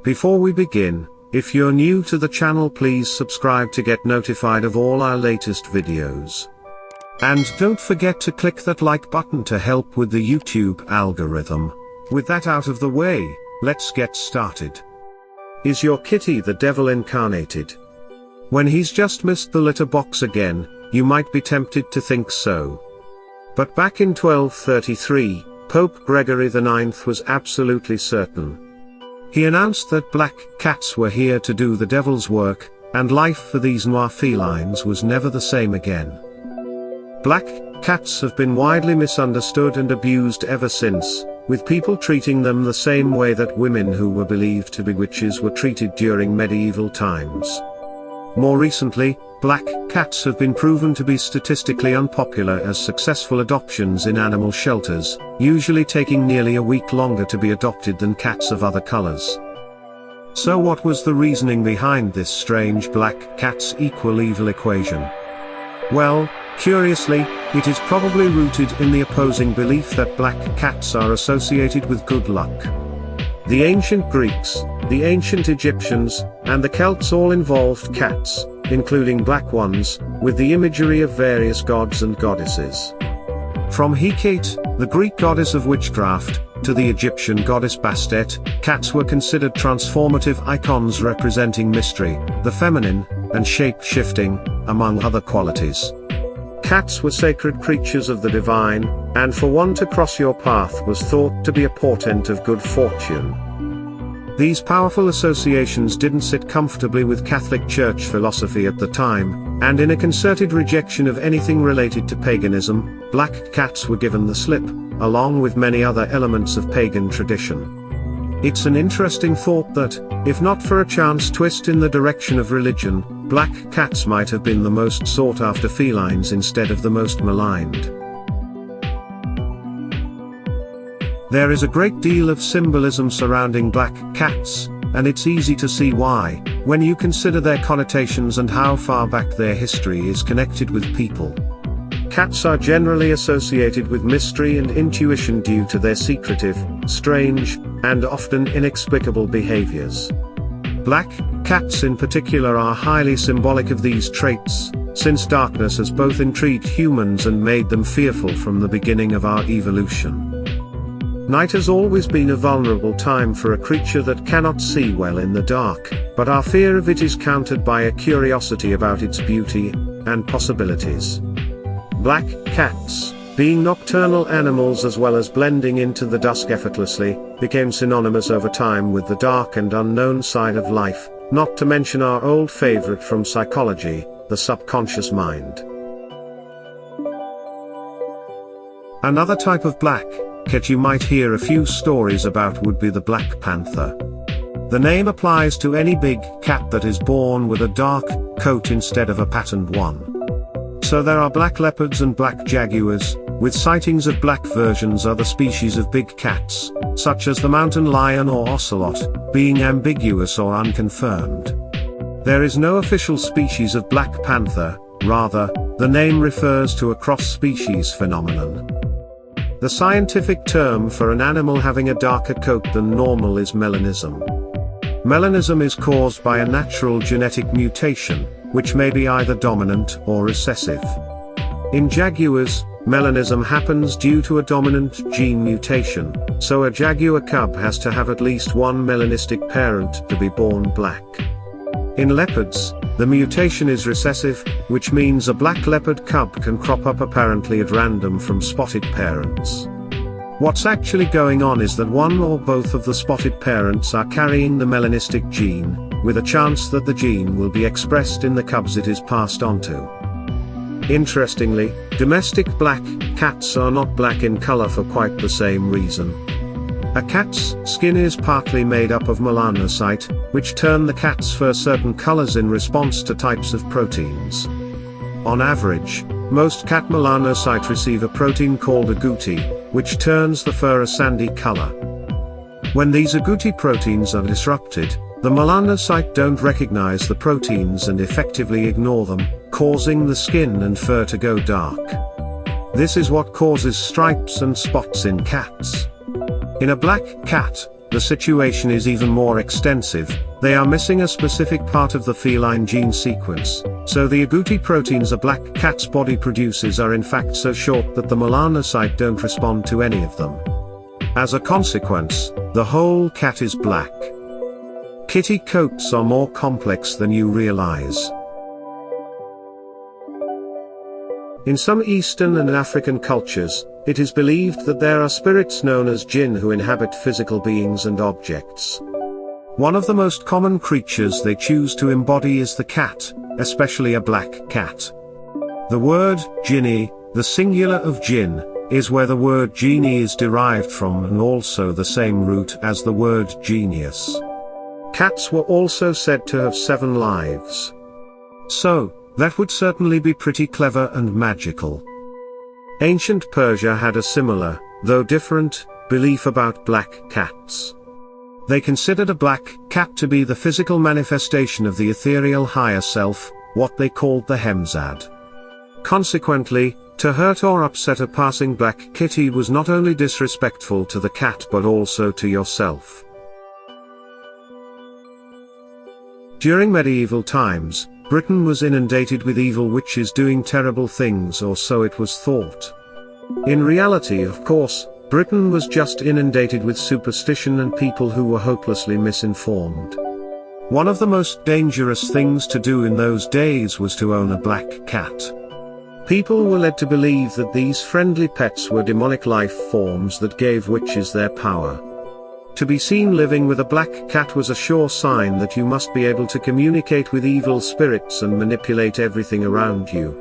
Before we begin, if you're new to the channel, please subscribe to get notified of all our latest videos. And don't forget to click that like button to help with the YouTube algorithm. With that out of the way, let's get started. Is your kitty the devil incarnated? When he's just missed the litter box again, you might be tempted to think so. But back in 1233, Pope Gregory IX was absolutely certain. He announced that black cats were here to do the devil's work, and life for these noir felines was never the same again. Black cats have been widely misunderstood and abused ever since, with people treating them the same way that women who were believed to be witches were treated during medieval times. More recently, black cats have been proven to be statistically unpopular as successful adoptions in animal shelters, usually taking nearly a week longer to be adopted than cats of other colors. So what was the reasoning behind this strange black cats equal evil equation? Well, curiously, it is probably rooted in the opposing belief that black cats are associated with good luck. The ancient Greeks, the ancient Egyptians, and the Celts all involved cats, including black ones, with the imagery of various gods and goddesses. From Hecate, the Greek goddess of witchcraft, to the Egyptian goddess Bastet, cats were considered transformative icons representing mystery, the feminine, and shape-shifting, among other qualities. Cats were sacred creatures of the divine, and for one to cross your path was thought to be a portent of good fortune. These powerful associations didn't sit comfortably with Catholic Church philosophy at the time, and in a concerted rejection of anything related to paganism, black cats were given the slip, along with many other elements of pagan tradition. It's an interesting thought that, if not for a chance twist in the direction of religion, black cats might have been the most sought-after felines instead of the most maligned. There is a great deal of symbolism surrounding black cats, and it's easy to see why, when you consider their connotations and how far back their history is connected with people. Cats are generally associated with mystery and intuition due to their secretive, strange, and often inexplicable behaviors. Black cats in particular are highly symbolic of these traits, since darkness has both intrigued humans and made them fearful from the beginning of our evolution. Night has always been a vulnerable time for a creature that cannot see well in the dark, but our fear of it is countered by a curiosity about its beauty and possibilities. Black cats, being nocturnal animals as well as blending into the dusk effortlessly, became synonymous over time with the dark and unknown side of life, not to mention our old favorite from psychology, the subconscious mind. Another type of black cat you might hear a few stories about would be the Black Panther. The name applies to any big cat that is born with a dark coat instead of a patterned one. So there are black leopards and black jaguars, with sightings of black versions other species of big cats, such as the mountain lion or ocelot, being ambiguous or unconfirmed. There is no official species of Black Panther, rather, the name refers to a cross-species phenomenon. The scientific term for an animal having a darker coat than normal is melanism. Melanism is caused by a natural genetic mutation, which may be either dominant or recessive. In jaguars, melanism happens due to a dominant gene mutation, so a jaguar cub has to have at least one melanistic parent to be born black. In leopards, the mutation is recessive, which means a black leopard cub can crop up apparently at random from spotted parents. What's actually going on is that one or both of the spotted parents are carrying the melanistic gene, with a chance that the gene will be expressed in the cubs it is passed on to. Interestingly, domestic black cats are not black in color for quite the same reason. A cat's skin is partly made up of melanocyte, which turn the cat's fur certain colors in response to types of proteins. On average, most cat melanocyte receive a protein called agouti, which turns the fur a sandy color. When these agouti proteins are disrupted, the melanocyte don't recognize the proteins and effectively ignore them, causing the skin and fur to go dark. This is what causes stripes and spots in cats. In a black cat, the situation is even more extensive. They are missing a specific part of the feline gene sequence, so the agouti proteins a black cat's body produces are in fact so short that the melanocytes don't respond to any of them. As a consequence, the whole cat is black. Kitty coats are more complex than you realize. In some Eastern and African cultures, it is believed that there are spirits known as jinn who inhabit physical beings and objects. One of the most common creatures they choose to embody is the cat, especially a black cat. The word jinni, the singular of jinn, is where the word genie is derived from and also the same root as the word genius. Cats were also said to have 7 lives. So, that would certainly be pretty clever and magical. Ancient Persia had a similar, though different, belief about black cats. They considered a black cat to be the physical manifestation of the ethereal higher self, what they called the Hemzad. Consequently, to hurt or upset a passing black kitty was not only disrespectful to the cat but also to yourself. During medieval times, Britain was inundated with evil witches doing terrible things, or so it was thought. In reality, of course, Britain was just inundated with superstition and people who were hopelessly misinformed. One of the most dangerous things to do in those days was to own a black cat. People were led to believe that these friendly pets were demonic life forms that gave witches their power. To be seen living with a black cat was a sure sign that you must be able to communicate with evil spirits and manipulate everything around you.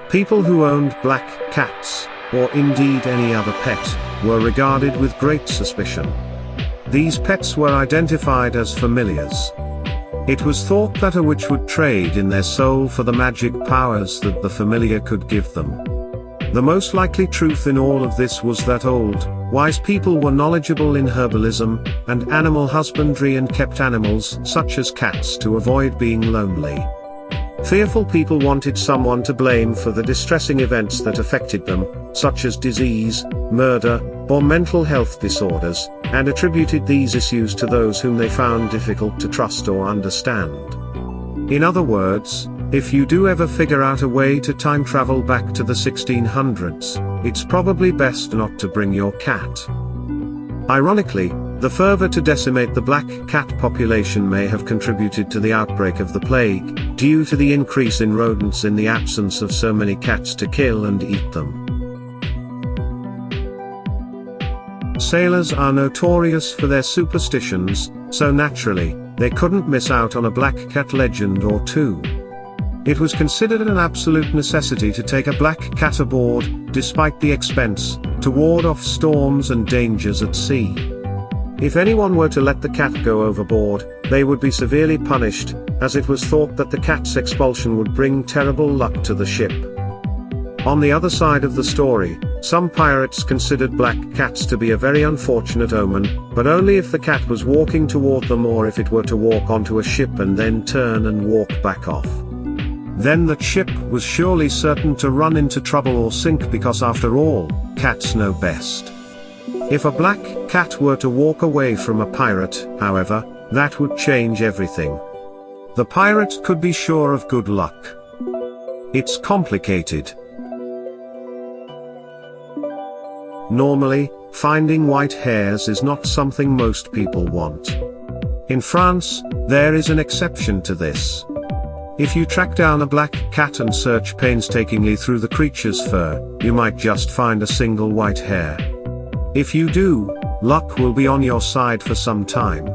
People who owned black cats, or indeed any other pet, were regarded with great suspicion. These pets were identified as familiars. It was thought that a witch would trade in their soul for the magic powers that the familiar could give them. The most likely truth in all of this was that old, wise people were knowledgeable in herbalism and animal husbandry and kept animals such as cats to avoid being lonely. Fearful people wanted someone to blame for the distressing events that affected them, such as disease, murder, or mental health disorders, and attributed these issues to those whom they found difficult to trust or understand. In other words, if you do ever figure out a way to time travel back to the 1600s, it's probably best not to bring your cat. Ironically, the fervor to decimate the black cat population may have contributed to the outbreak of the plague, due to the increase in rodents in the absence of so many cats to kill and eat them. Sailors are notorious for their superstitions, so naturally, they couldn't miss out on a black cat legend or two. It was considered an absolute necessity to take a black cat aboard, despite the expense, to ward off storms and dangers at sea. If anyone were to let the cat go overboard, they would be severely punished, as it was thought that the cat's expulsion would bring terrible luck to the ship. On the other side of the story, some pirates considered black cats to be a very unfortunate omen, but only if the cat was walking toward them or if it were to walk onto a ship and then turn and walk back off. Then that ship was surely certain to run into trouble or sink, because after all, cats know best. If a black cat were to walk away from a pirate, however, that would change everything. The pirate could be sure of good luck. It's complicated. Normally, finding white hairs is not something most people want. In France, there is an exception to this. If you track down a black cat and search painstakingly through the creature's fur, you might just find a single white hair. If you do, luck will be on your side for some time.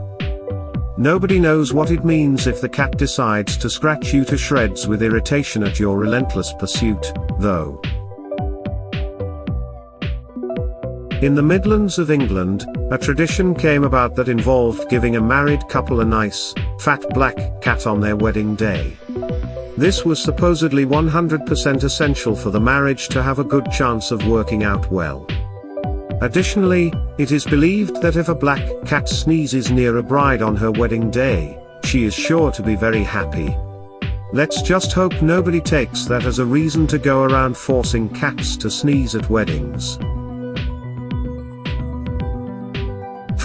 Nobody knows what it means if the cat decides to scratch you to shreds with irritation at your relentless pursuit, though. In the Midlands of England, a tradition came about that involved giving a married couple a nice, fat black cat on their wedding day. This was supposedly 100% essential for the marriage to have a good chance of working out well. Additionally, it is believed that if a black cat sneezes near a bride on her wedding day, she is sure to be very happy. Let's just hope nobody takes that as a reason to go around forcing cats to sneeze at weddings.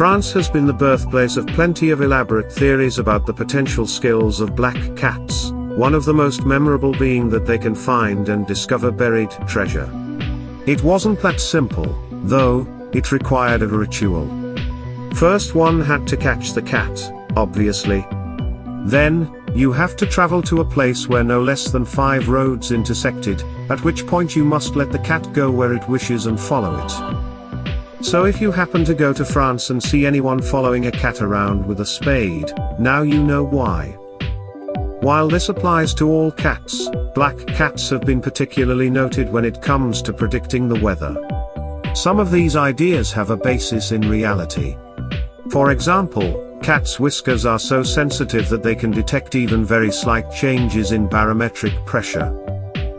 France has been the birthplace of plenty of elaborate theories about the potential skills of black cats, one of the most memorable being that they can find and discover buried treasure. It wasn't that simple, though. It required a ritual. First, one had to catch the cat, obviously. Then, you have to travel to a place where no less than 5 roads intersected, at which point you must let the cat go where it wishes and follow it. So if you happen to go to France and see anyone following a cat around with a spade, now you know why. While this applies to all cats, black cats have been particularly noted when it comes to predicting the weather. Some of these ideas have a basis in reality. For example, cats' whiskers are so sensitive that they can detect even very slight changes in barometric pressure.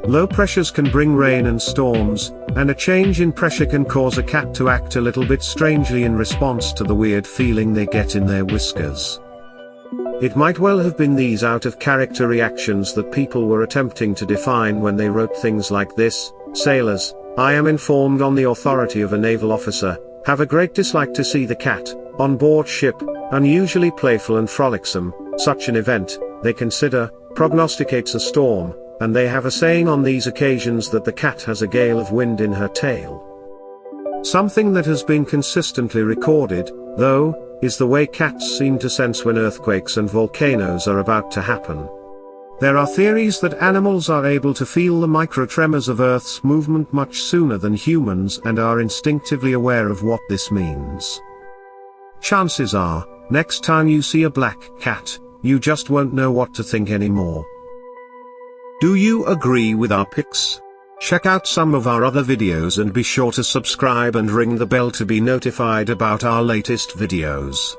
Low pressures can bring rain and storms, and a change in pressure can cause a cat to act a little bit strangely in response to the weird feeling they get in their whiskers. It might well have been these out-of-character reactions that people were attempting to define when they wrote things like this: "Sailors, I am informed on the authority of a naval officer, have a great dislike to see the cat, on board ship, unusually playful and frolicsome. Such an event, they consider, prognosticates a storm, and they have a saying on these occasions that the cat has a gale of wind in her tail." Something that has been consistently recorded, though, is the way cats seem to sense when earthquakes and volcanoes are about to happen. There are theories that animals are able to feel the microtremors of Earth's movement much sooner than humans and are instinctively aware of what this means. Chances are, next time you see a black cat, you just won't know what to think anymore. Do you agree with our picks? Check out some of our other videos and be sure to subscribe and ring the bell to be notified about our latest videos.